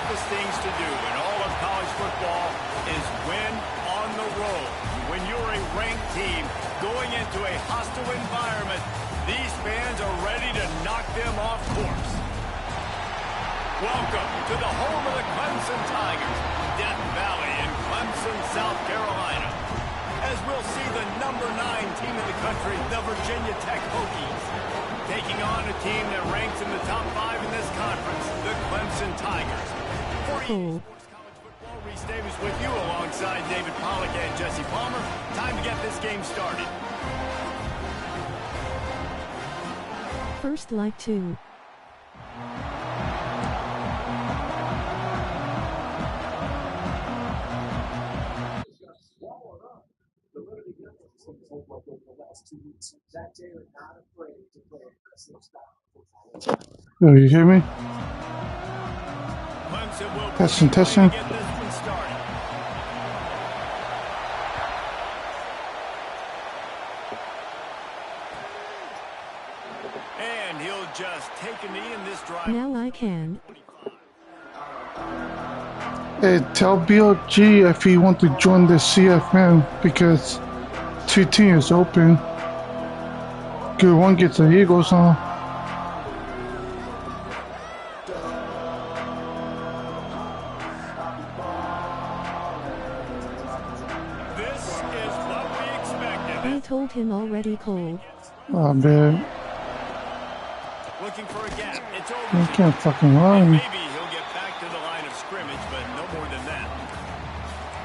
toughest things to do in all of college football is win on the road. When you're a ranked team going into a hostile environment, these fans are ready to knock them off course. Welcome to the home of the Clemson Tigers, Death Valley in Clemson, South Carolina. As we'll see the number 9 team in the country, the Virginia Tech Hokies, taking on a team that ranks in the top 5 in this conference, the Clemson Tigers. For EA Sports College Football, Reese Davis with you alongside David Pollack and Jesse Palmer. Time to get this game started. First like 2. Oh, you hear me? Testing. And he'll just take a knee in this drive. Now I can. Hey, tell BLG if he wants to join the CFM because 2 teams open. Good one gets the Eagles on. This is what we expected. I told him already, Cole. Oh man. Looking for a gap. It's over. You can't fucking run. Maybe he'll get back to the line of scrimmage, but no more than that.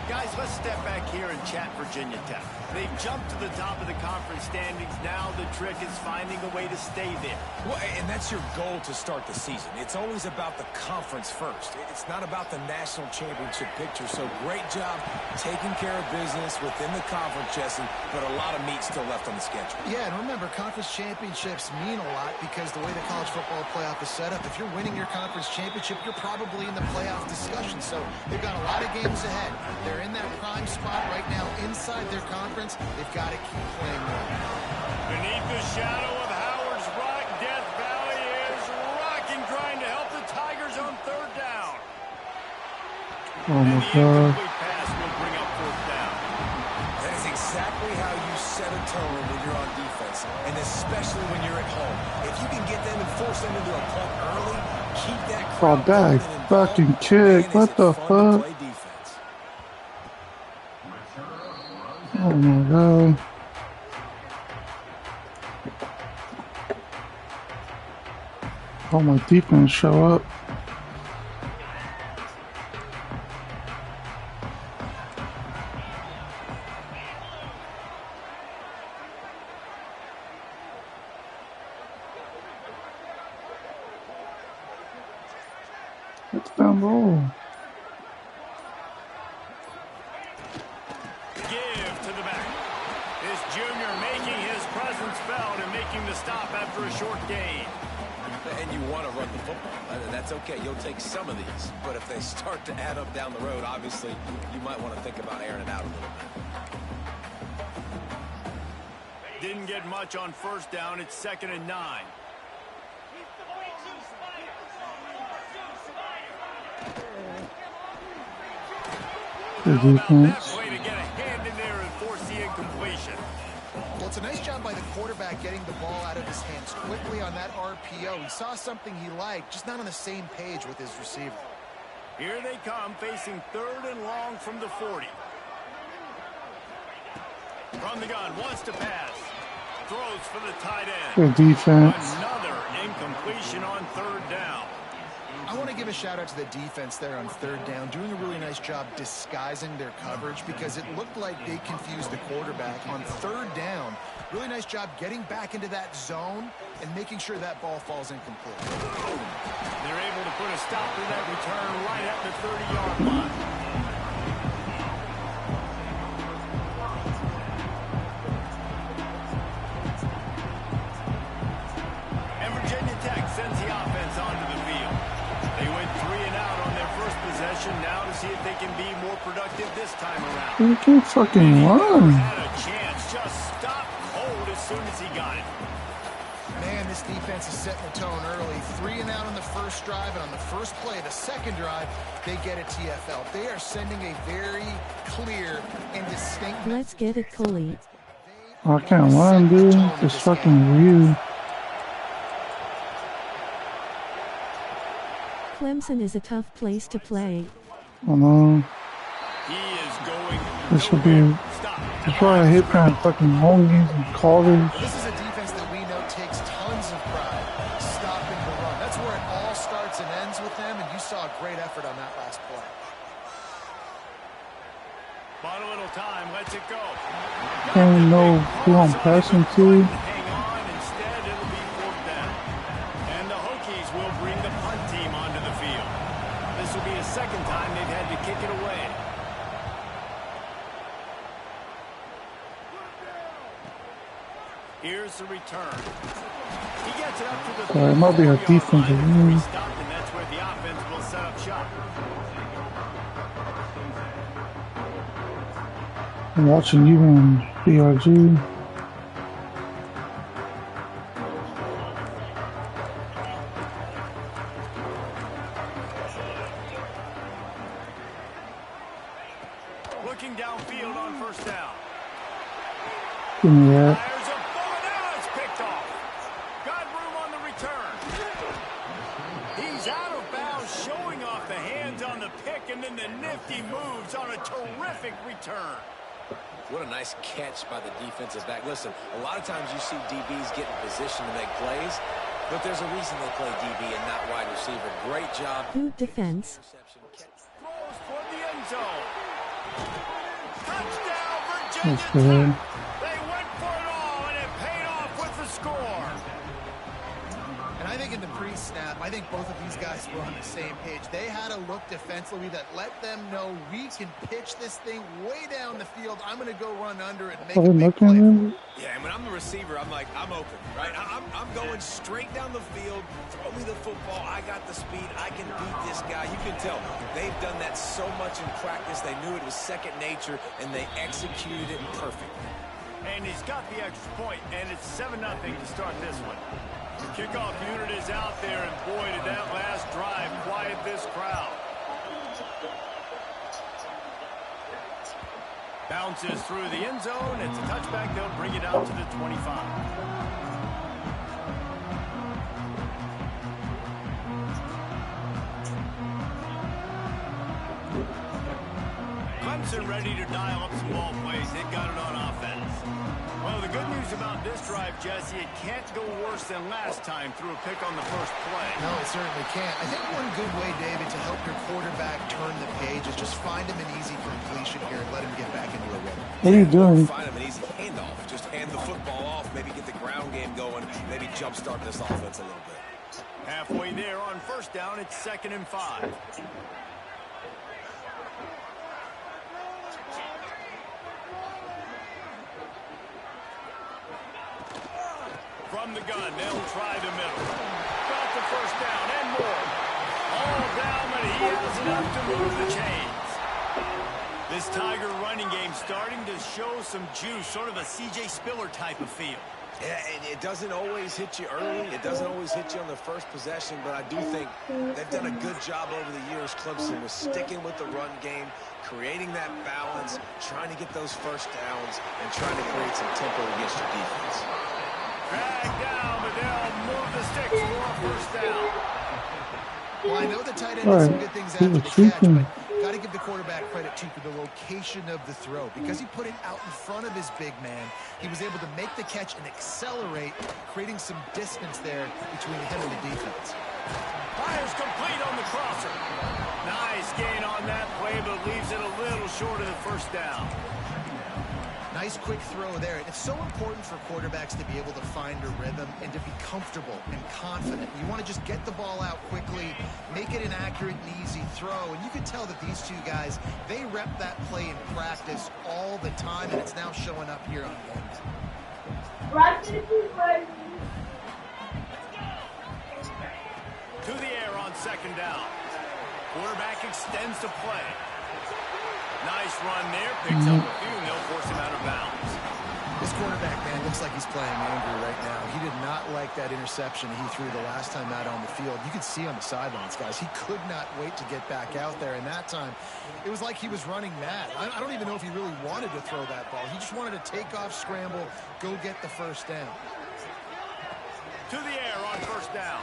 Guys, let's step back here and chat Virginia Tech. They've jumped to the top of the conference standings. Now the trick is finding a way to stay there. Well, and that's your goal to start the season. It's always about the conference first. It's not about the national championship picture. So great job taking care of business within the conference, Jesse, but a lot of meat still left on the schedule. Yeah, and remember, conference championships mean a lot because the way the college football playoff is set up, if you're winning your conference championship, you're probably in the playoff discussion. So they've got a lot of games ahead. They're in that prime spot right now inside their conference. They've got to keep playing well. Beneath the shadow of Howard's Rock, Death Valley is rocking, trying to help the Tigers on 3rd down. Oh my And the god. incomplete pass will bring up 4th down. That is exactly how you set a tone when you're on defense, and especially when you're at home. If you can get them and force them into a punt early, keep that Oh, crowd that pumping and fucking involved. kick. Man, What is it the fun to fuck? play defense. Oh my god. Oh, my defense show up. Let's down roll. Give to the back. This junior making his presence felt and making the stop after a short gain. And you want to run the football. That's okay. You'll take some of these. But if they start to add up down the road, obviously, you might want to think about airing it out a little bit. Didn't get much on 1st down. It's 2nd and 9. Good How about that defense. play to get a hand in there and force the incompletion? Well, it's a nice job by the quarterback getting the ball out of his hands quickly on that RPO. He saw something he liked, just not on the same page with his receiver. Here they come, facing 3rd and long from the 40. From the gun, wants to pass. Throws for the tight end. Good defense. Another incompletion on 3rd down. I want to give a shout out to the defense there on 3rd down, doing a really nice job disguising their coverage because it looked like they confused the quarterback on 3rd down. Really nice job getting back into that zone and making sure that ball falls incomplete. They're able to put a stop to that return right at the 30-yard line. And Virginia Tech sends the offense onto the field. They went 3 and out on their first possession. Now to see if they can be more productive this time around. You can fucking run. Had a chance, just stopped cold as soon as he got it. Man, this defense is setting the tone early. 3 and out on the first drive, and on the first play of the second drive, they get a TFL. They are sending a very clear and distinct... Let's get it, Coley. I can't run, dude. It's fucking weird. Clemson is a tough place to play. I know. He is going. This would be... That's why I hate playing fucking home games and college. This is a defense that we know takes tons of pride stopping the run. That's where it all starts and ends with them, and you saw a great effort on that last play. Bought a little time, lets it go. Can't even know who I'm passing to. Hang on, instead it'll be 4th down. And the Hokies will bring the punt team onto the field. This will be a second time they've had to kick it away. Here's the return. He gets it up to the... So it might be a defensive line. And that's where the offense will set up shop. I'm watching you on BRG. Looking downfield on 1st down. Give me that. Fires a bullet. Now it's picked off. Got room on the return. He's out of bounds, showing off the hands on the pick, and then the nifty moves on a terrific return. What a nice catch by the defensive back. Listen, a lot of times you see DBs get in position to make plays, but there's a reason they play DB and not wide receiver. Great job. Good defense. Throws toward the end zone. Touchdown, That's Virginia good. Tech. They went for it all, and it paid off with the score. And I think in the pre-snap, I think both of these guys were on the same page. They had a look defensively that let them know we can pitch this thing way down the field. I'm going to go run under it and make Are a we big looking play. at him? Yeah, and when I'm the receiver, I'm like, I'm open, right? I'm going straight down the field. Throw me the football. I got the speed. I can beat this guy. You can tell they've done that so much in practice. They knew it was second nature, and they executed it perfectly. And he's got the extra point, and it's 7-0 to start this one. The kickoff unit is out there, and boy, did that last drive quiet this crowd. Bounces through the end zone. It's a touchback. They'll bring it out to the 25. Clemson ready to dial up some ball plays. They've got it on offense. Well, the good news about this drive, Jesse, it can't go worse than last time through a pick on the first play. No, it certainly can't. I think one good way, David, to help your quarterback turn the page is just find him an easy completion here and let him get back into a rhythm. What are you doing? Find him an easy handoff. Just hand the football off. Maybe get the ground game going. Maybe jumpstart this offense a little bit. Halfway there on 1st down, it's 2nd and 5. From the gun, they'll try the middle. Got the 1st down and more. All down, but he has enough to move the chains. This Tiger running game starting to show some juice, sort of a C.J. Spiller type of feel. Yeah, and it doesn't always hit you early. It doesn't always hit you on the first possession, but I do think they've done a good job over the years, Clemson, with sticking with the run game, creating that balance, trying to get those 1st downs, and trying to create some tempo against your defense. Dragged down, but they'll move the sticks for a 1st down. Well, I know the tight end did some good things after the catch, but got to give the quarterback credit, too, for the location of the throw. Because he put it out in front of his big man, he was able to make the catch and accelerate, creating some distance there between him and the defense. Fires complete on the crosser. Nice gain on that play, but leaves it a little short of the 1st down. Nice quick throw there. It's so important for quarterbacks to be able to find a rhythm and to be comfortable and confident. You want to just get the ball out quickly, make it an accurate and easy throw. And you can tell that these two guys, they rep that play in practice all the time, and it's now showing up here on games. To the air on 2nd down. Quarterback extends the play. Nice run there. Picks up a few, and they'll force him out of bounds. This quarterback, man, looks like he's playing angry right now. He did not like that interception he threw the last time out on the field. You could see on the sidelines, guys, he could not wait to get back out there. And that time, it was like he was running mad. I don't even know if he really wanted to throw that ball. He just wanted to take off, scramble, go get the first down. To the air on first down.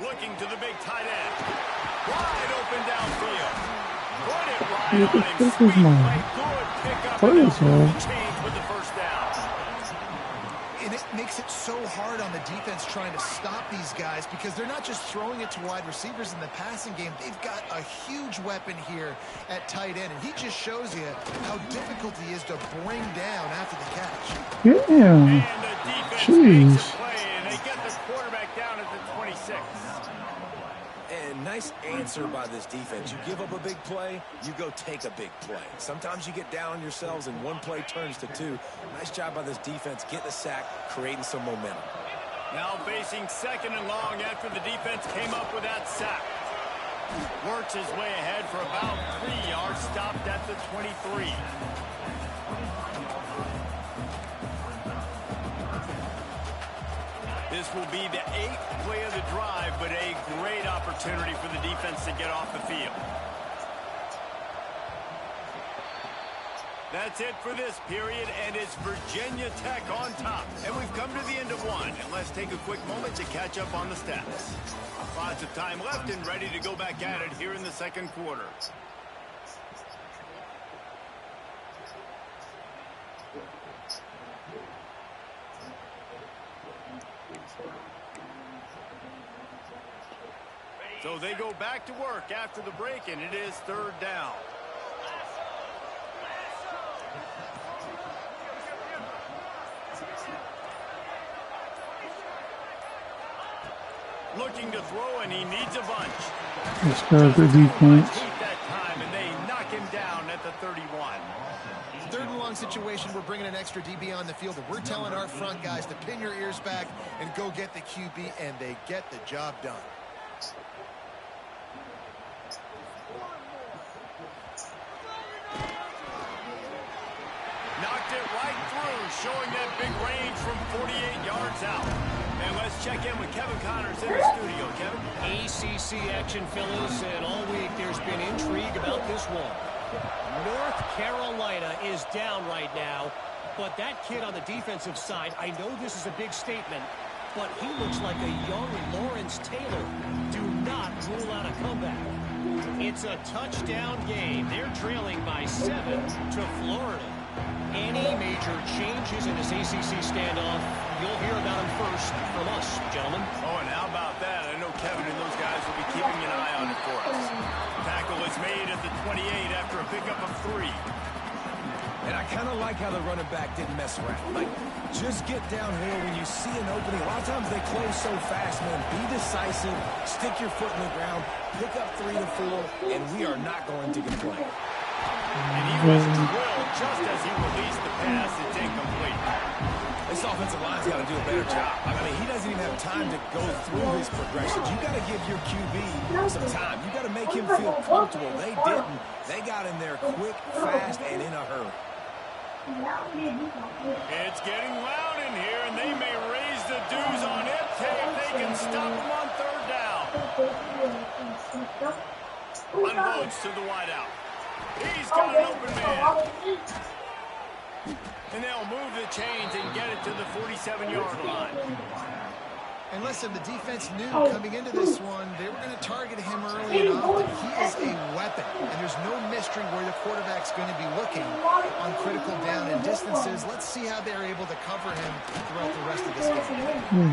Looking to the big tight end. Wide open downfield. Put it right on him. Sweet play. Good pickup. And change with the first down. And it makes it so hard on the defense trying to stop these guys because they're not just throwing it to wide receivers in the passing game. They've got a huge weapon here at tight end, and he just shows you how difficult he is to bring down after the catch. Yeah. And the defense makes a play, and they get the quarterback down at the 26. And nice answer by this defense. You give up a big play, you go take a big play. Sometimes you get down on yourselves and one play turns to two. Nice job by this defense getting a sack, creating some momentum. Now facing second and long after the defense came up with that sack. Works his way ahead for about 3 yards, stopped at the 23. This will be the 8th play of the drive, but a great opportunity for the defense to get off the field. That's it for this period, and it's Virginia Tech on top. And we've come to the end of one, and let's take a quick moment to catch up on the stats. Lots of time left and ready to go back at it here in the second quarter. So they go back to work after the break, and it is third down. Looking to throw, and he needs a bunch. Let's go to defense. That time, and they knock him down at the 31. Third and long situation, we're bringing an extra DB on the field, and we're telling our front guys to pin your ears back and go get the QB, and they get the job done. Knocked it right through, showing that big range from 48 yards out. And let's check in with Kevin Connors in the studio. Kevin? ACC action, fellas, and all week there's been intrigue about this one. North Carolina is down right now, but that kid on the defensive side, I know this is a big statement, but he looks like a young Lawrence Taylor. Do not rule out a comeback. It's a touchdown game. They're trailing by 7 to Florida. Any major changes in this ACC standoff, you'll hear about them first from us, gentlemen. Oh, and how about that? I know Kevin and those guys will be keeping an eye on it for us. Tackle is made at the 28 after a pickup of 3. And I kind of like how the running back didn't mess around. Like, just get downhill when you see an opening. A lot of times they close so fast, man. Be decisive, stick your foot in the ground, pick up 3 to 4, and we are not going to complain. And he was drilled just as he released the pass. It's incomplete. This offensive line's got to do a better job. I mean, he doesn't even have time to go through his progressions. You got to give your QB some time. You got to make him feel comfortable. They didn't. They got in there quick, fast, and in a hurry. It's getting loud in here, and they may raise the dues on it if they can stop him on third down. Unloads to the wideout. He's got an open man. And they'll move the chains and get it to the 47-yard line. And listen, the defense knew coming into this one, they were going to target him early and often. He is a weapon, and there's no mystery where the quarterback's going to be looking on critical down and distances. Let's see how they're able to cover him throughout the rest of this game.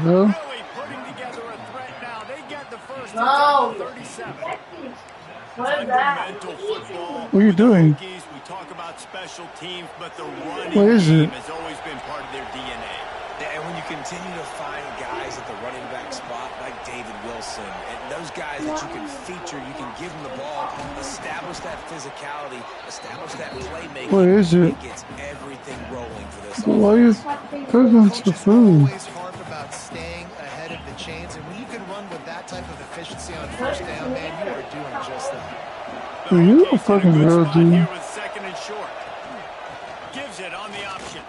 Really putting together a threat now. They get the first at 37. Fundamental football. What are you doing? We talk about special teams, but the running game has always been part of their DNA. And when you continue to find guys at the running back spot like David Wilson, and those guys that you can feature, you can give them the ball, establish that physicality, establish that playmaking. What is it? It gets everything rolling for this. Why are you cooking some food? Always harp about staying ahead of the chains, and when you can run with that type of efficiency on first down, man, you are doing just that. Are you a fucking real dude? With second and short. Gives it on the option.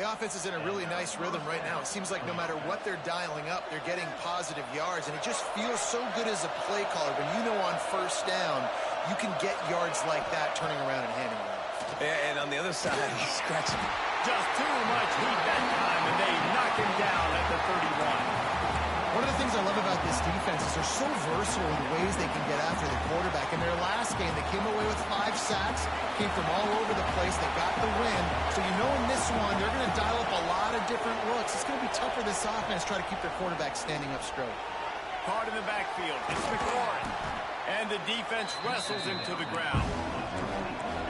offense is in a really nice rhythm right now. It seems like no matter what they're dialing up, they're getting positive yards, and it just feels so good as a play caller when you know on first down you can get yards like that turning around and handing it off. Yeah, and on the other side, he's scratching. Just too much heat that time, and they knock him down at the 31. One of the things I love about this defense is they're so versatile in the ways they can get after the quarterback. In their last game, they came away with 5 sacks, came from all over the place. They got the win. So you know in this one, they're going to dial up a lot of different looks. It's going to be tough for this offense to try to keep their quarterback standing up straight. Caught in the backfield. It's McLaurin. And the defense wrestles him to the ground.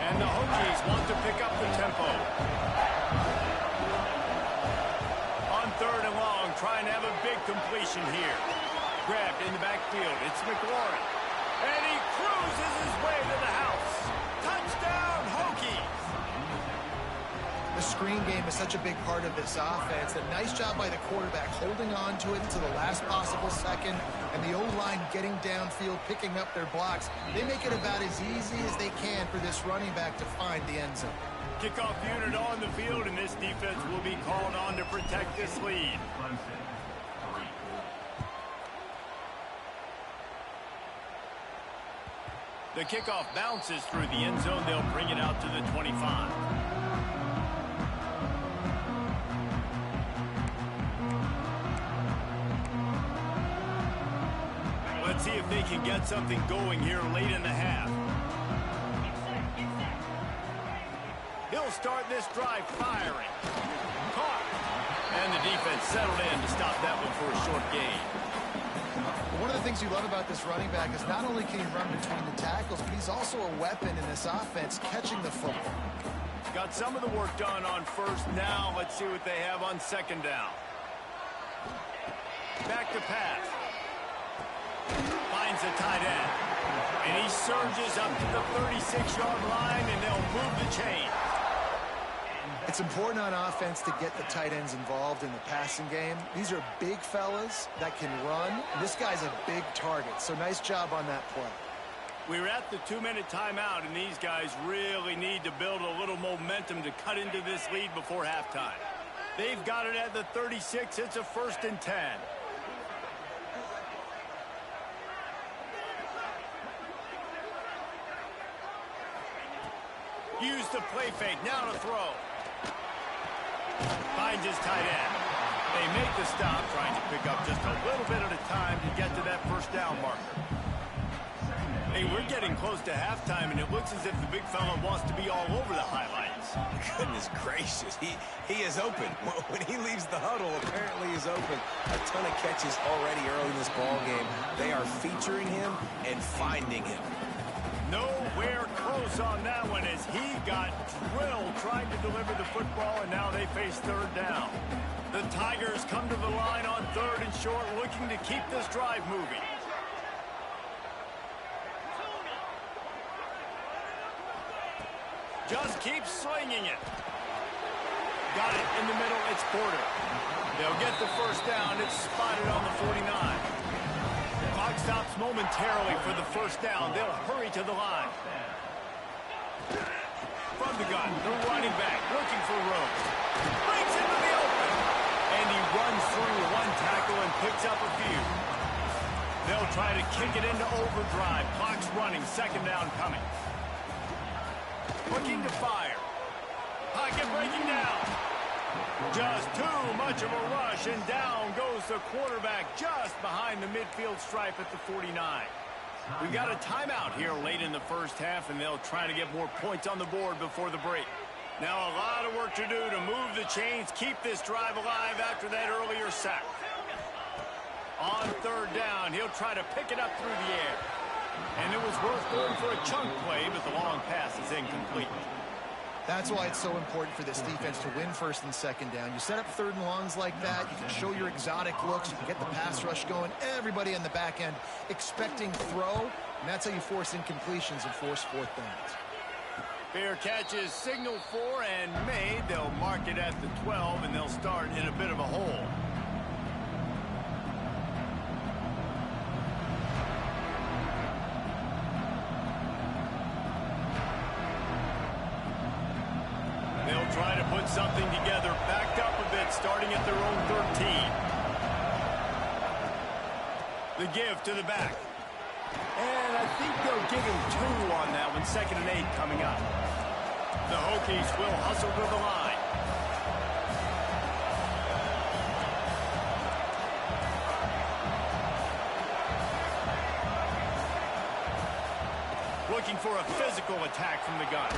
And the Hokies want to pick up the tempo. On 3rd and long, trying to have a big completion here. Grabbed in the backfield. It's McLaurin. And he cruises his way to the house. Touchdown, Hokies! The screen game is such a big part of this offense. A nice job by the quarterback holding on to it until the last possible second, and the O-line getting downfield, picking up their blocks. They make it about as easy as they can for this running back to find the end zone. Kickoff unit on the field, and this defense will be called on to protect this lead. The kickoff bounces through the end zone. They'll bring it out to the 25. Let's see if they can get something going here late in the half. He'll start this drive firing. Caught. And the defense settled in to stop that one for a short gain. One of the things you love about this running back is not only can he run between the tackles, but he's also a weapon in this offense, catching the football. Got some of the work done on first. Now let's see what they have on second down. Back to pass. Finds a tight end. And he surges up to the 36-yard line, and they'll move the chain. It's important on offense to get the tight ends involved in the passing game. These are big fellas that can run. This guy's a big target, so nice job on that play. We were at the 2-minute timeout, and these guys really need to build a little momentum to cut into this lead before halftime. They've got it at the 36. It's a 1st and 10. Use the play fake. Now to throw. Finds his tight end. They make the stop, trying to pick up just a little bit at a time to get to that first down marker. Hey, we're getting close to halftime, and it looks as if the big fella wants to be all over the highlights. Goodness gracious, he is open. When he leaves the huddle, apparently he's open. A ton of catches already early in this ball game. They are featuring him and finding him. Nowhere close on that one as he got drilled trying to deliver the football, and now they face 3rd down. The Tigers come to the line on 3rd and short, looking to keep this drive moving. Just keep slinging it. Got it in the middle. It's Porter. They'll get the first down. It's spotted on the 49. Clock stops momentarily for the first down. They'll hurry to the line. From the gun, the running back looking for Rose. Breaks into the open. And he runs through one tackle and picks up a few. They'll try to kick it into overdrive. Clock's running. 2nd down coming. Looking to fire. Pocket breaking down. Just too much of a rush, and down goes the quarterback just behind the midfield stripe at the 49. We got a timeout here late in the first half, and they'll try to get more points on the board before the break. Now a lot of work to do to move the chains, keep this drive alive after that earlier sack. On 3rd down, he'll try to pick it up through the air. And it was worth going for a chunk play, but the long pass is incomplete. That's why it's so important for this defense to win 1st and 2nd down. You set up 3rd and longs like that, you can show your exotic looks, you can get the pass rush going, everybody on the back end expecting throw, and that's how you force incompletions and force 4th downs. Fair catch is signaled for and made. They'll mark it at the 12, and they'll start in a bit of a hole. Try to put something together, backed up a bit, starting at their own 13. The give to the back. And I think they'll give him 2 on that one. 2nd and 8 coming up. The Hokies will hustle to the line. Looking for a physical attack from the gun.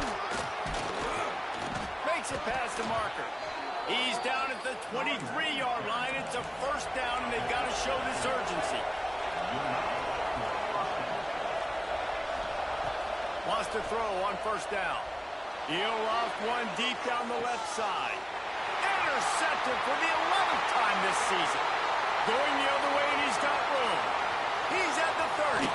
Makes it past the marker. He's down at the 23-yard line. It's a 1st down, and they've got to show this urgency. Wants to throw on 1st down. He'll loft one deep down the left side. Intercepted for the 11th time this season. Going the other way, and he's got room. He's at the 30.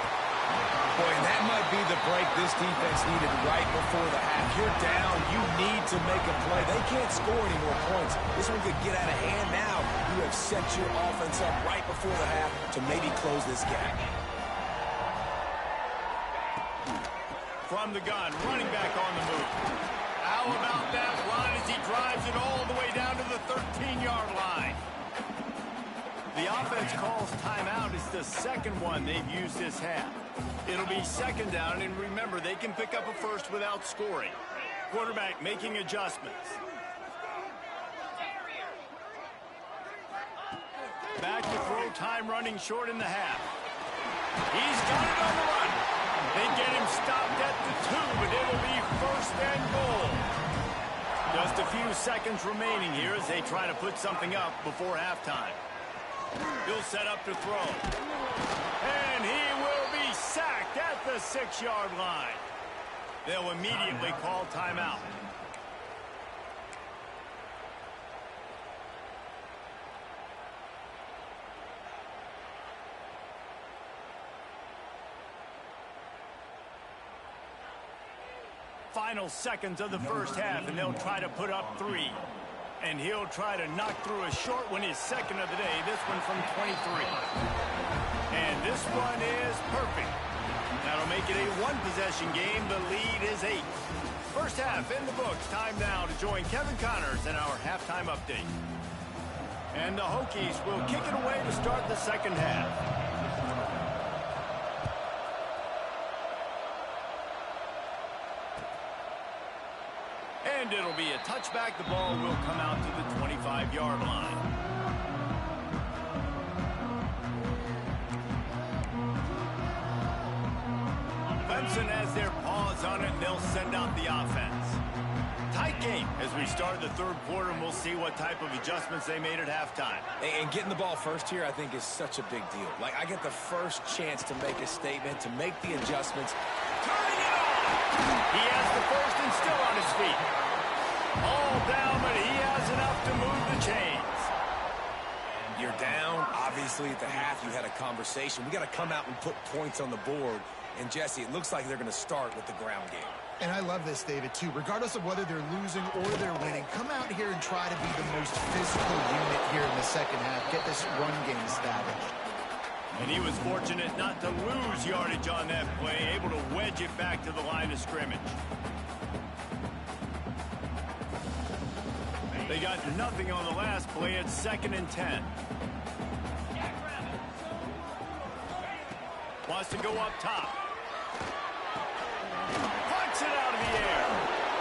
Boy, and that might be the break this defense needed right before the half. You're down. You need to make a play. They can't score any more points. This one could get out of hand now. You have set your offense up right before the half to maybe close this gap. From the gun, running back on the move. How about that run as he drives it all the way down to the 13-yard line? The offense calls timeout. It's the 2nd one they've used this half. It'll be 2nd down, and remember, they can pick up a 1st without scoring. Quarterback making adjustments. Back to throw, time running short in the half. He's got it on the run. They get him stopped at the 2, but it'll be 1st and goal. Just a few seconds remaining here as they try to put something up before halftime. He'll set up to throw. And he will be sacked at the 6-yard line. They'll immediately call timeout. Final seconds of the 1st half, and they'll try to put up 3. And he'll try to knock through a short one, his 2nd of the day, this one from 23. And this one is perfect. That'll make it a 1-possession game. The lead is 8. 1st half in the books. Time now to join Kevin Connors in our halftime update. And the Hokies will kick it away to start the 2nd half. And it'll be a touchback. The ball will come out to the 25-yard line. Clemson has their paws on it, and they'll send out the offense. Tight game as we start the 3rd quarter, and we'll see what type of adjustments they made at halftime. And getting the ball first here, I think, is such a big deal. Like, I get the first chance to make a statement, to make the adjustments. Turning it on! He has the 1st and still on his feet. All down, but he has enough to move the chains. You're down. Obviously, at the half, you had a conversation. We got to come out and put points on the board. And, Jesse, it looks like they're going to start with the ground game. And I love this, David, too. Regardless of whether they're losing or they're winning, come out here and try to be the most physical unit here in the 2nd half. Get this run game established. And he was fortunate not to lose yardage on that play, able to wedge it back to the line of scrimmage. They got nothing on the last play. It's 2nd and 10. Wants to go up top. Punts it out of the air.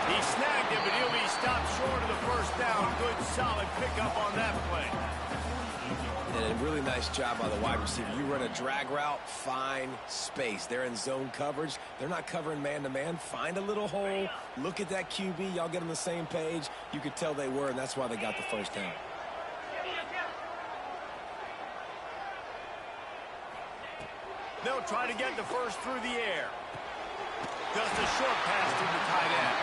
He snagged it, but he'll be stopped short of the 1st down. Good, solid pickup on that play. And a really nice job by the wide receiver. You run a drag route, find space. They're in zone coverage. They're not covering man-to-man. Find a little hole. Look at that QB. Y'all get on the same page. You could tell they were, and that's why they got the 1st down. They'll try to get the 1st through the air. Just a short pass to the tight end.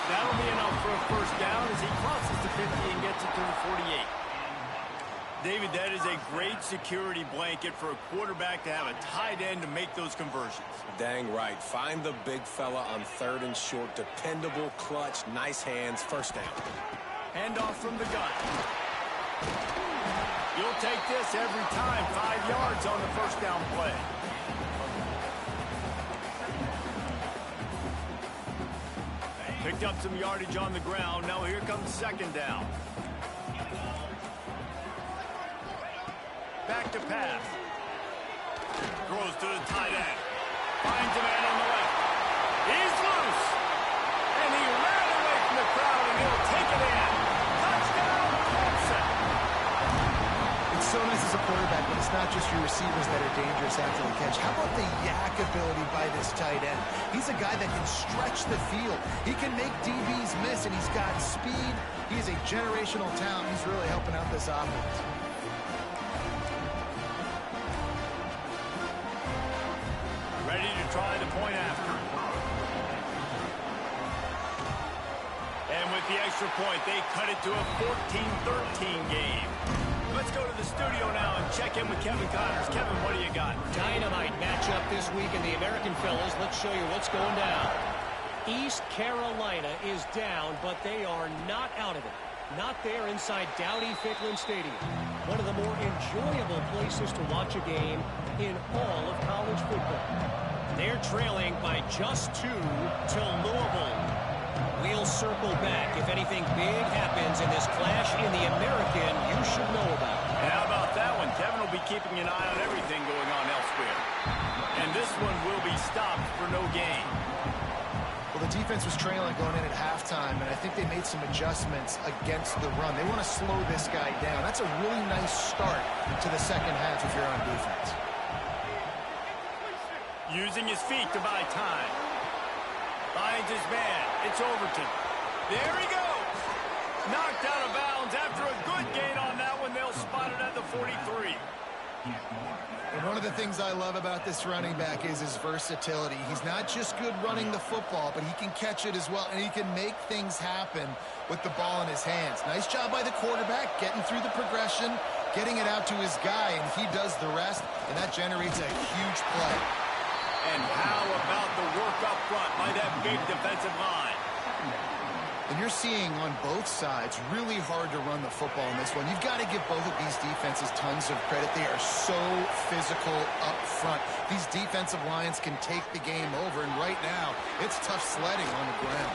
That'll be enough for a 1st down as he crosses the 50 and gets it to the 48. David, that is a great security blanket for a quarterback to have a tight end to make those conversions. Dang right. Find the big fella on 3rd and short. Dependable, clutch, nice hands. 1st down. Handoff from the gun. You'll take this every time. 5 yards on the 1st down play. picked up some yardage on the ground. Now here comes second down. Back to pass. Throws to the tight end. Finds a man on the left. He's loose. And he ran away from the crowd, and he'll take it in. Touchdown, Clemson. It's so nice as a quarterback, but it's not just your receivers that are dangerous after the catch. How about the yak ability by this tight end? He's a guy that can stretch the field. He can make DBs miss, and he's got speed. He's a generational talent. He's really helping out this offense. Ready to try the point after. And with the extra point, they cut it to a 14-13 game. Let's go to the studio now and check in with Kevin Connors. Kevin, what do you got? Dynamite matchup this week in the American fellas. Let's show you what's going down. East Carolina is down, but they are not out of it. Not there inside Dowdy-Ficklin Stadium. One of the more enjoyable places to watch a game in all of college football. They're trailing by just 2 to Louisville. We'll circle back if anything big happens in this clash in the American you should know about. And how about that one? Kevin will be keeping an eye on everything going on elsewhere. And this one will be stopped for no gain. Well, the defense was trailing going in at halftime, and I think they made some adjustments against the run. They want to slow this guy down. That's a really nice start to the second half if you're on defense. Using his feet to buy time. Finds his man. It's Overton. There he goes. Knocked out of bounds after a good gain on that one. They'll spot it at the 43. And one of the things I love about this running back is his versatility. He's not just good running the football, but he can catch it as well, and he can make things happen with the ball in his hands. Nice job by the quarterback, getting through the progression, getting it out to his guy, and he does the rest, and that generates a huge play. And how about the work up front by that big defensive line? And you're seeing on both sides really hard to run the football in this one. You've got to give both of these defenses tons of credit. They are so physical up front. These defensive lines can take the game over, and right now, it's tough sledding on the ground.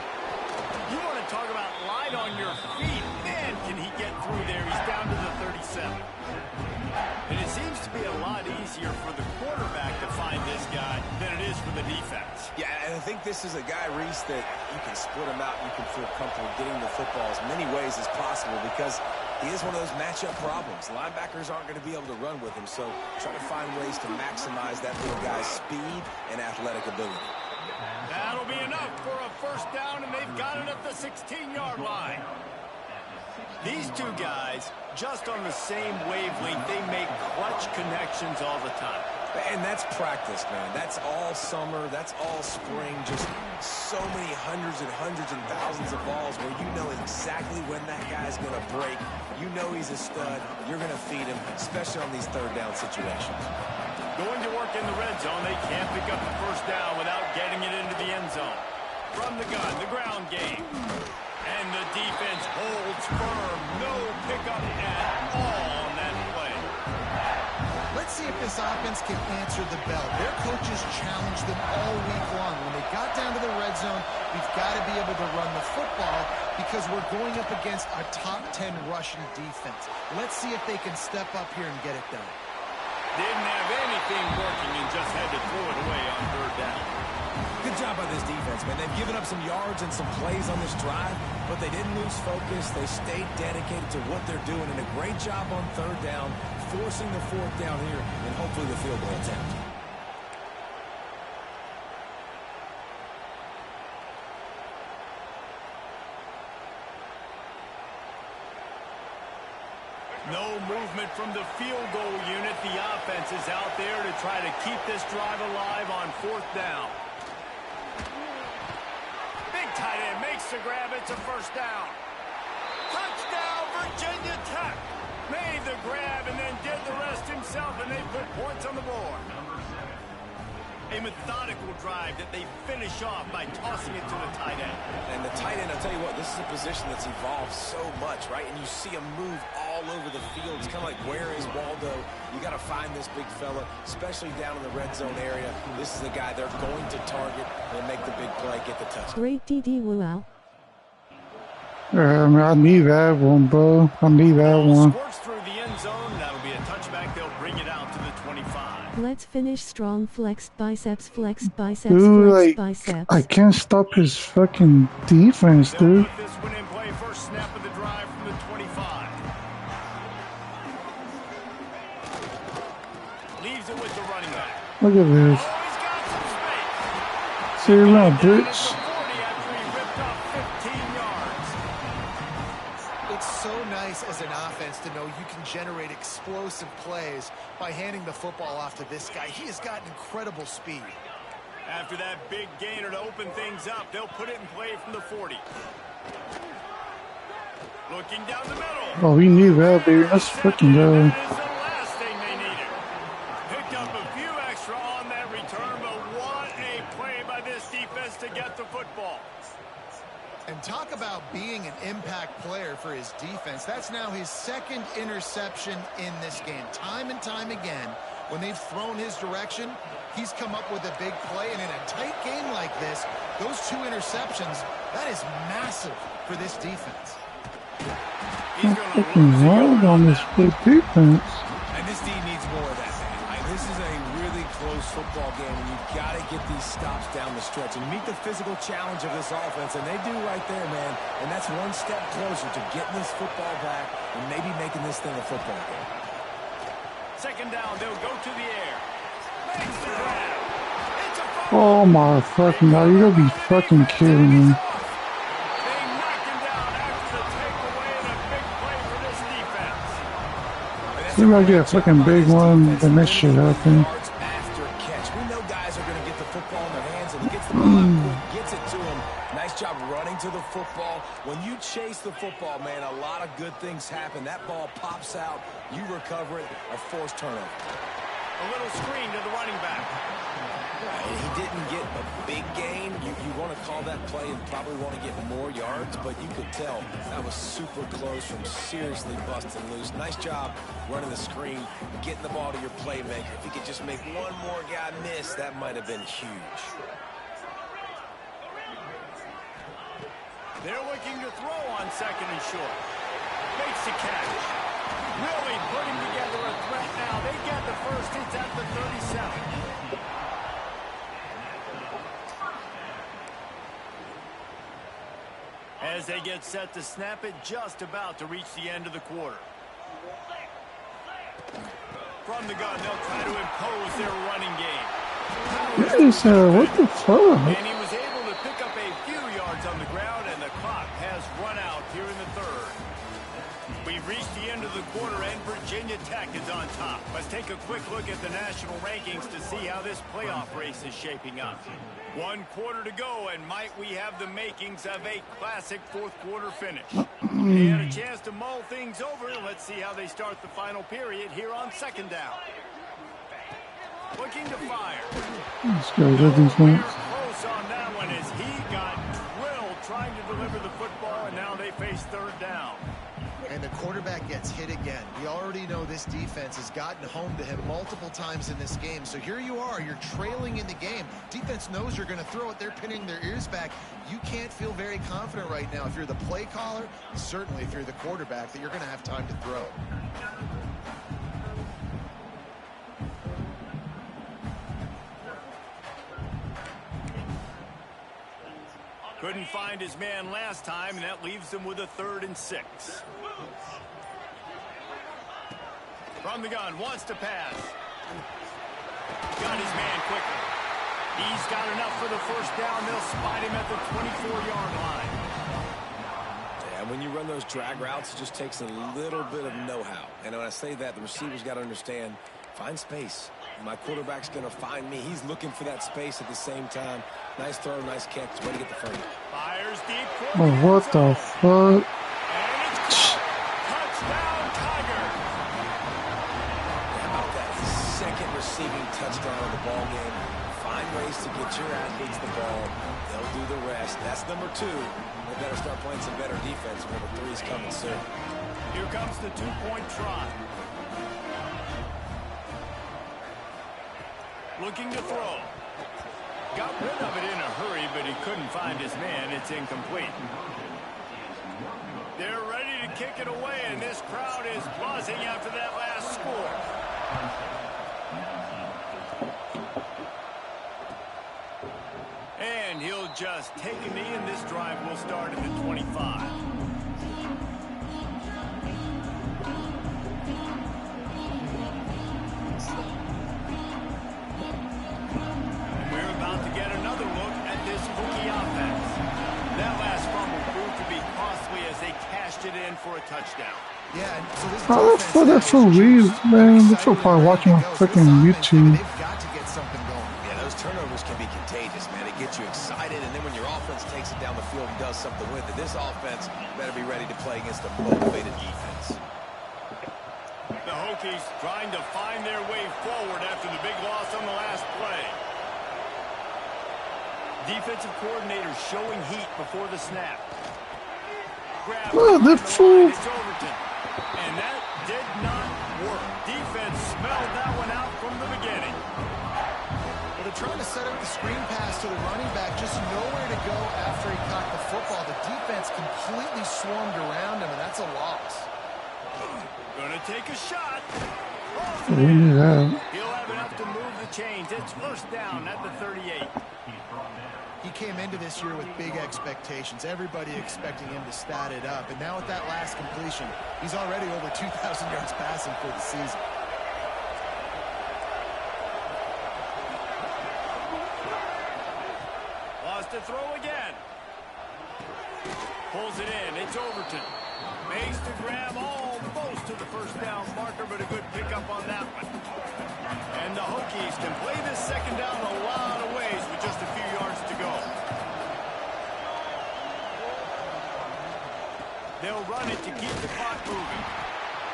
You want to talk about light on your feet. Man, can he get through there. He's down to the 37. And it seems to be a lot easier for the quarterback to find this guy than it is for the defense. Yeah, and I think this is a guy, Reese, that you can split him out. You can feel comfortable getting the football as many ways as possible because he is one of those matchup problems. Linebackers aren't going to be able to run with him, so try to find ways to maximize that little guy's speed and athletic ability. That'll be enough for a first down, and they've got it at the 16-yard line. These two guys, just on the same wavelength, they make clutch connections all the time. And that's practice, man. That's all summer. That's all spring. Just so many hundreds and thousands of balls where you know exactly when that guy's going to break. You know he's a stud. You're going to feed him, especially on these third down situations. Going to work in the red zone. They can't pick up the first down without getting it into the end zone. From the gun, the ground game. And the defense holds firm. No pickup at all on that play. Let's see if this offense can answer the bell. Their coaches challenged them all week long. When they got down to the red zone, we've got to be able to run the football because we're going up against a top 10 rushing defense. Let's see if they can step up here and get it done. Didn't have anything working and just had to throw it away on third down. Good job by this defense, man. They've given up some yards and some plays on this drive, but they didn't lose focus. They stayed dedicated to what they're doing, and a great job on third down, forcing the fourth down here, and hopefully the field goal attempt. No movement from the field goal unit. The offense is out there to try to keep this drive alive on fourth down. Big tight end makes the grab. It's a first down. Touchdown, Virginia Tech. Made the grab and then did the rest himself, and they put points on the board. A methodical drive that they finish off by tossing it to the tight end. And the tight end, I'll tell you what, this is a position that's evolved so much, right? And you see him move all over the field. It's kind of like, where is Waldo? You got to find this big fella, especially down in the red zone area. This is the guy they're going to target and make the big play, get the touchdown. Great DD Wow. I need that one, bro. I need that Ball one. squirts through the end zone. That'll be a touchback. They'll bring it out to the 25. Let's finish strong. Flexed biceps, Dude, flexed like, I biceps. can't stop his fucking defense, They'll dude. put this one in play. First snap of the drive from the 25. Leaves it with the running back. Look at this. Oh, he's got some space. See you around, Down at bitch. the 40 after he ripped off 15 yards. It's so nice as an offense to know you can generate explosive plays by handing the football off to this guy. He has got incredible speed. After that big gainer to open things up, they'll put it in play from the 40. Looking down the middle. Oh, we need that, baby. Let's fucking go. That is the last thing they needed. Picked up a few extra on that return, but what a play by this defense to get the football. And talk about being an impact player for his defense. That's now his second interception in this game. Time and time again, when they've thrown his direction, he's come up with a big play. And in a tight game like this, those 2 interceptions, that is massive for this defense. He's Fucking going to hard on this big defense. And this team needs more of that, man. This is a really close football game, and you've got to get these stops down the stretch and meet the physical challenge of this offense, and they do right there, man. And that's one step closer to getting this football back and maybe making this thing a football game. Second down, they'll go to the air. Makes the grab. It's a fumble. Oh my fucking god, you gotta be fucking kidding me. They knock him down after the takeaway and a big play for this defense. You gotta get a fucking big one, then this shit happen. Yards after catch. We know guys are going to get the football in their hands, and he gets the ball out quick, gets it to him. Nice job running to the football. When you chase the football, man, a lot of good things happen. That ball pops out, you recover it, a forced turnover. A little screen to the running back. He didn't get a big gain. You want to call that play and probably want to get more yards, but you could tell that was super close from seriously busting loose. Nice job running the screen, getting the ball to your playmaker. If he could just make one more guy miss, that might have been huge. They're looking to throw on second and short. Makes the catch. Really putting together a threat now. They get the first. It's at the 37. As they get set to snap it, just about to reach the end of the quarter. From the gun, they'll try to impose their running game. What the fuck? And he was able to pick up a few yards on the ground, and the clock has run out here in the third. We've reached the end of the quarter, and Virginia Tech is on top. Let's take a quick look at the national rankings to see how this playoff race is shaping up. 1 quarter to go, and might we have the makings of a classic fourth quarter finish. They had a chance to mull things over. Let's see how they start the final period here on second down. Looking to fire. Let's go, good defense. Close on that one as he got drilled trying to deliver the football, and now they face third down. And the quarterback gets hit again. We already know this defense has gotten home to him multiple times in this game. So here you are, you're trailing in the game. Defense knows you're going to throw it. They're pinning their ears back. You can't feel very confident right now if you're the play caller, certainly if you're the quarterback, that you're going to have time to throw. Couldn't find his man last time, and that leaves him with a 3rd and 6. From the gun, wants to pass. Got his man quickly. He's got enough for the first down. They'll spot him at the 24-yard line. Yeah, when you run those drag routes, it just takes a little bit of know-how. And when I say that, the receiver's got to understand, find space. My quarterback's going to find me. He's looking for that space at the same time. Nice throw, nice catch. Way to get the front. Fires deep. Oh, what the fuck? And it's caught. Touchdown, Tigers. How about that second receiving touchdown of the ball game? Find ways to get your athletes the ball. They'll do the rest. That's number 2. They better start playing some better defense. Number 3's coming soon. Here comes the 2-point try. Looking to throw. Got rid of it in a hurry, but he couldn't find his man. It's incomplete. kick it away, and this crowd is buzzing after that last score. And he'll just take a knee, and this drive will start at the 25. We're about to get another look at this Hokie offense. That last fumble proved to be costly as they cashed it in for a touchdown. Yeah, so this that's so weird, man. That's so probably watching on freaking YouTube. They've got to get something going. Yeah, those turnovers can be contagious, man. It gets you excited, and then when your offense takes it down the field and does something with it, this offense better be ready to play against a motivated defense. The Hokies trying to find their way forward after the big loss on the last play. Defensive coordinator showing heat before the snap. Grab the fool. It's Overton. And that did not work. Defense smelled that one out from the beginning. Well, they're trying to set up the screen pass to the running back, just nowhere to go after he caught the football. The defense completely swarmed around him, and that's a loss. Gonna take a shot. We knew that. He'll have enough to move the chains. It's first down at the 38. He came into this year with big expectations. Everybody expecting him to stat it up. And now with that last completion, he's already over 2,000 yards passing for the season. Lost to throw again. Pulls it in. It's Overton. Makes the grab almost to the first down marker, but a good pickup on that one. And the Hokies can play this second down a lot of ways with just a few yards to go. They'll run it to keep the clock moving.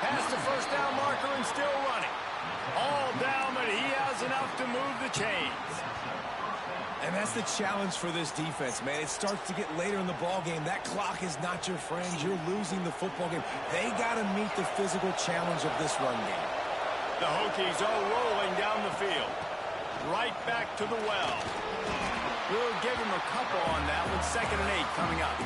Past the first down marker and still running. All down, but he has enough to move the chains. And that's the challenge for this defense, man. It starts to get later in the ball game. That clock is not your friend. You're losing the football game. They got to meet the physical challenge of this run game. The Hokies are rolling down the field. Right back to the well. We'll give him a couple on that one. 2nd and 8 coming up.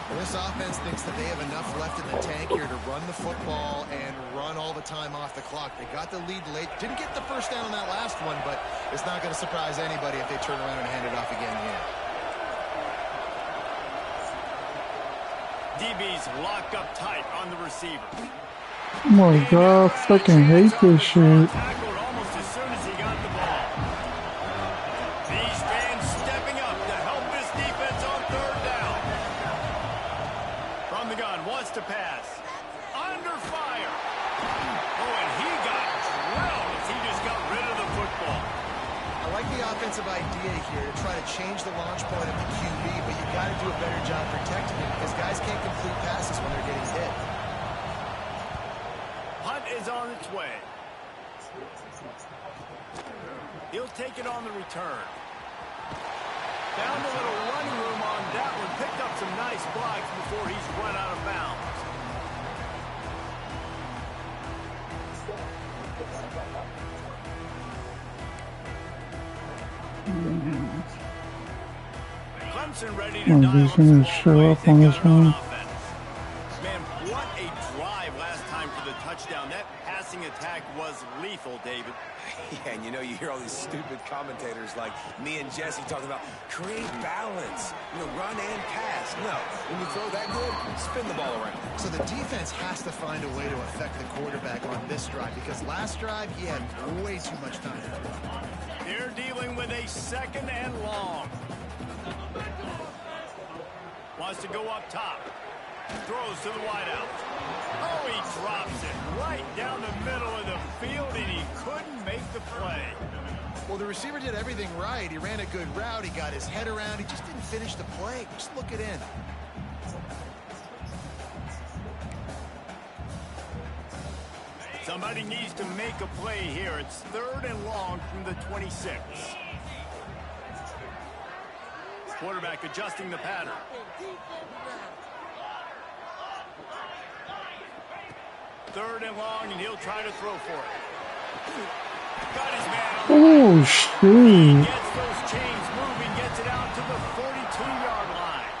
Well, this offense thinks that they have enough left in the tank here to run the football and run all the time off the clock. They got the lead late. Didn't get the first down on that last one, but it's not going to surprise anybody if they turn around and hand it off again here. DB's locked up tight on the receiver. Oh my god, I fucking hate this shit. Tackled almost as soon as he got the ball. These fans stepping up to help this defense on 3rd down. From the gun, wants to pass. Under fire. Oh, and he got drilled as he just got rid of the football. I like the offensive idea here to try to change the launch point of the QB, but you got to do a better job protecting him because guys can't complete passes when they're getting hit. Hunt is on its way. He'll take it on the return. Found a little running room on that one. Picked up some nice blocks before he's run out of bounds. Clemson ready to dial he's gonna show up on this one. Man, what a drive last time for the touchdown. That passing attack was lethal, David. Yeah, and you know, you hear all these stupid commentators like me and Jesse talking about create balance, run and pass. No, when you throw that good, spin the ball around. So the defense has to find a way to affect the quarterback on this drive because last drive he had way too much time. They're dealing with a 2nd and long. Wants to go up top. Throws to the wideout. Oh, he drops it right down the middle of the field, and he couldn't make the play. Well, the receiver did everything right. He ran a good route. He got his head around. He just didn't finish the play. Just look it in. Somebody needs to make a play here. It's 3rd and long from the 26. Quarterback adjusting the pattern. Third and long, and he'll try to throw for it. Got his man on the Oh, line. shit. Gets those chains moving, gets it out to the 42-yard line.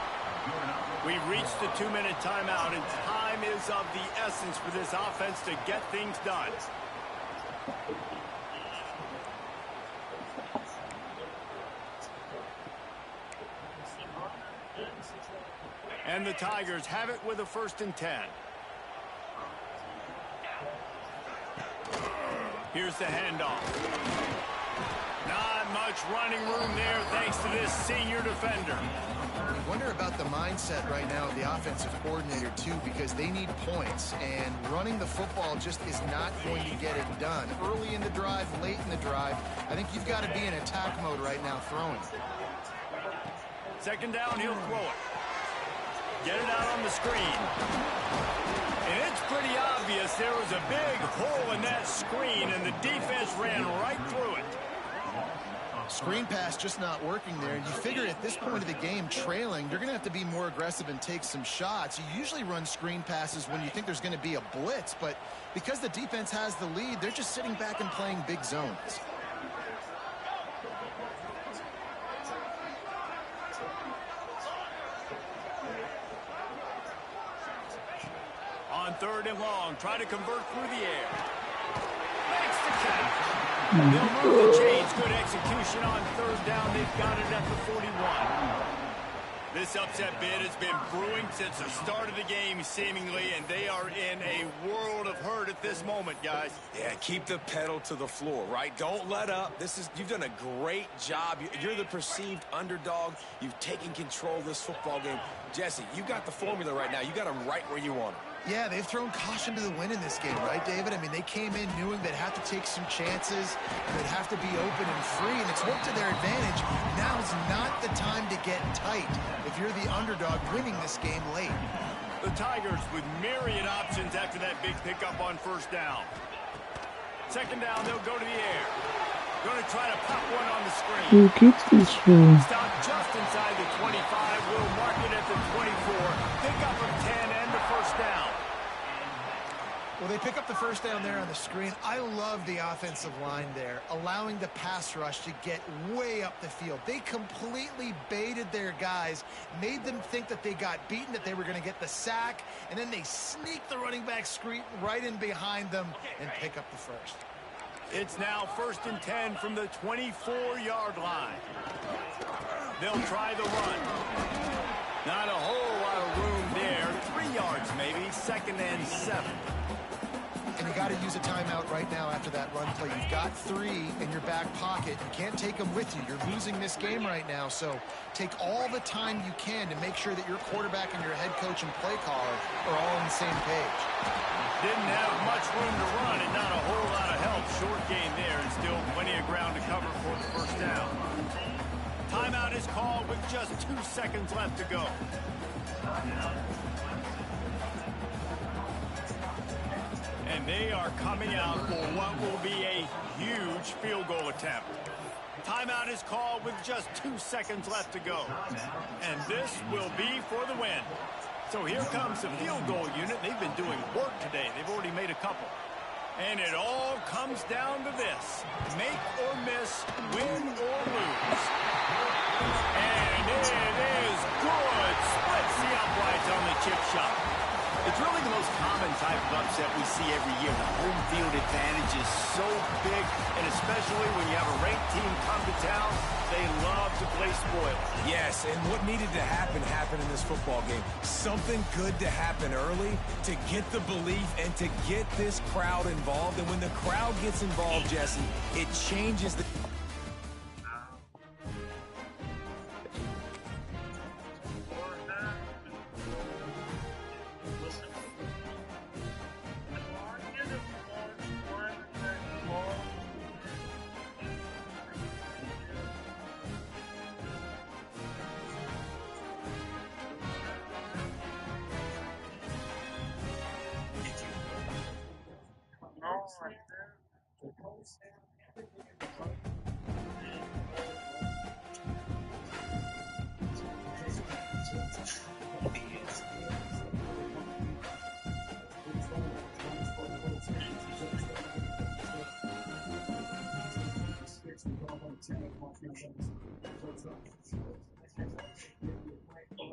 We've reached the 2-minute timeout, and time is of the essence for this offense to get things done. And the Tigers have it with a 1st and 10. Here's the handoff. Not much running room there thanks to this senior defender. I wonder about the mindset right now of the offensive coordinator, too, because they need points, and running the football just is not going to get it done. Early in the drive, late in the drive, I think you've got to be in attack mode right now throwing. 2nd down, he'll throw it. Get it out on the screen. And it's pretty obvious there was a big hole in that screen, and the defense ran right through it. Screen pass just not working there. You figure at this point of the game, trailing, you're going to have to be more aggressive and take some shots. You usually run screen passes when you think there's going to be a blitz, but because the defense has the lead, they're just sitting back and playing big zones. On 3rd and long, try to convert through the air. Makes the catch. They'll move the chains. Good execution on 3rd down. They've got it at the 41. This upset bid has been brewing since the start of the game, seemingly, and they are in a world of hurt at this moment, guys. Yeah, keep the pedal to the floor, right? Don't let up. You've done a great job. You're the perceived underdog. You've taken control of this football game. Jesse, you got the formula right now. You got them right where you want them. Yeah, they've thrown caution to the wind in this game, right, David? I mean, they came in knowing they'd have to take some chances, and they'd have to be open and free, and it's worked to their advantage. Now's not the time to get tight if you're the underdog winning this game late. The Tigers with myriad options after that big pickup on 1st down. 2nd down, they'll go to the air. Going to try to pop one on the screen. Who gets this one? Stop just inside the 25. We'll mark it at the 24. Pickup of 10 and the 1st down. Well, they pick up the 1st down there on the screen. I love the offensive line there, allowing the pass rush to get way up the field. They completely baited their guys, made them think that they got beaten, that they were going to get the sack, and then they sneak the running back screen right in behind them and pick up the 1st. It's now 1st and 10 from the 24-yard line. They'll try the run. Not a whole lot of room there. 3 yards maybe. 2nd and 7. And you got to use a timeout right now after that run play. You've got 3 in your back pocket. You can't take them with you. You're losing this game right now. So take all the time you can to make sure that your quarterback and your head coach and play caller are all on the same page. Didn't have much room to run and not a whole lot of help. Short gain there and still plenty of ground to cover for the 1st down. Timeout is called with just 2 seconds left to go. And they are coming out for what will be a huge field goal attempt. Timeout is called with just 2 seconds left to go. And this will be for the win. So here comes the field goal unit. They've been doing work today. They've already made a couple. And it all comes down to this. Make or miss, win or lose. And it is good. Splits the uprights on the chip shot. It's really the most common type of upset we see every year. The home field advantage is so big, and especially when you have a ranked team come to town, they love to play spoiler. Yes, and what needed to happen happened in this football game. Something good to happen early to get the belief and to get this crowd involved. And when the crowd gets involved, Jesse, it changes the...